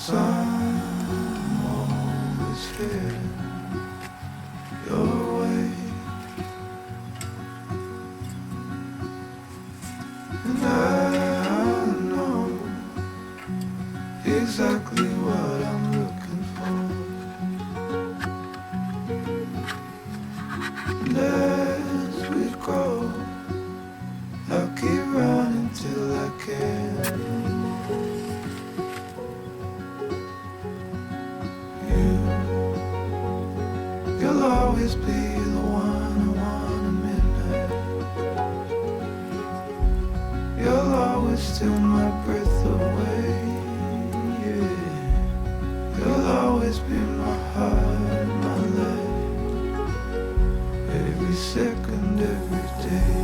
'Cause I'm always here your way, and I know exactly what I'm looking for. And as we grow, I'll keep running till I can. You'll always be the one I want at midnight. You'll always steal my breath away, yeah. You'll always be my heart, my life, every second, every day.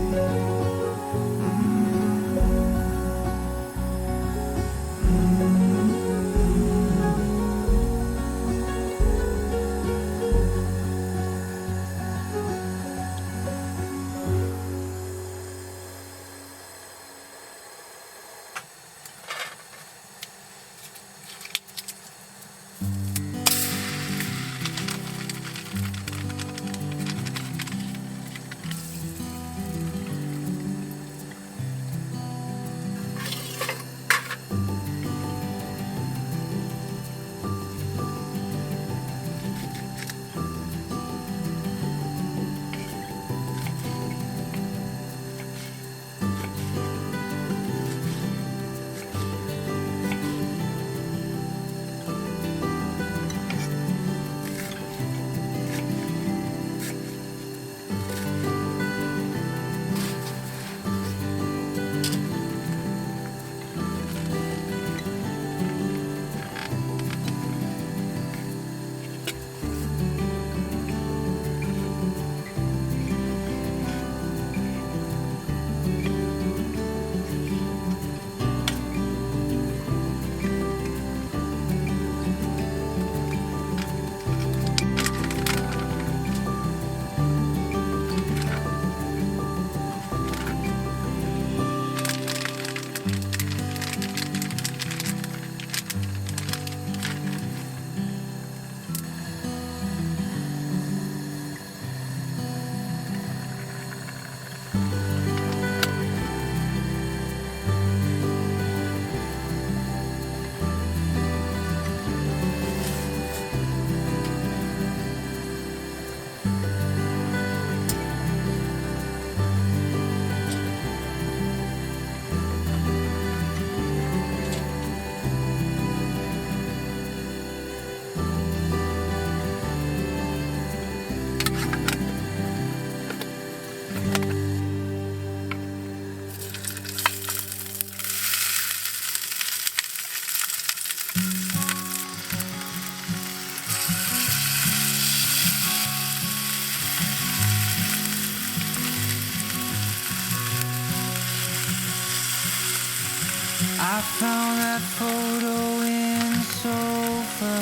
I found that photo in the sofa,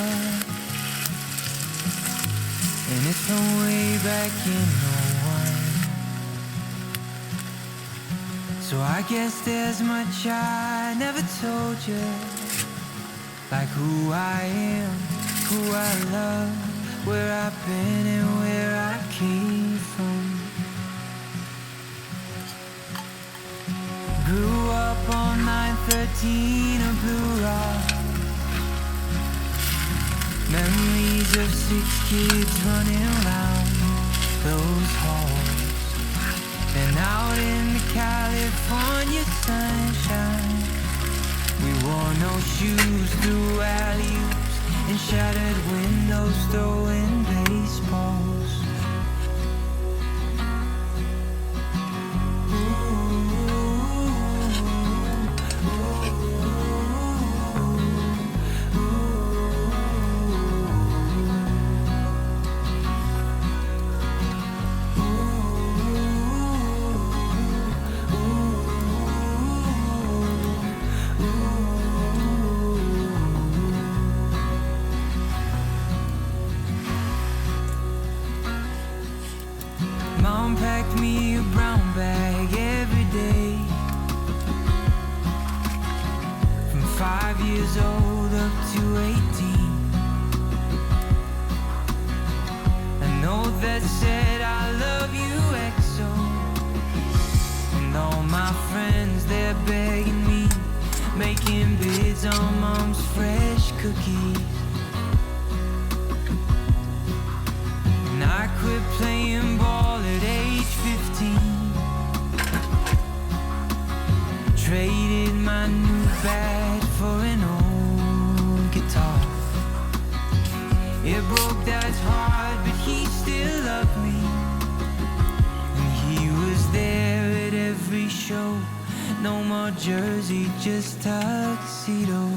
and it's from way back in '01. So I guess there's much I never told you, like who I am, who I love, where I've been and where I came from. Grew up on 913 of Blue Rock. Memories of 6 kids running around those halls, and out in the California sunshine, we wore no shoes through alley-oops and shattered windows throwing baseballs. Mom packed me a brown bag every day, from 5 years old up to 18. A note that said I love you XO. And all my friends, they're begging me, making bids on mom's fresh cookies. And I quit playing ball at age 15. Traded my new bat for an old guitar. It broke Dad's heart, but he still loved me. And he was there at every show. No more jersey, just tuxedo.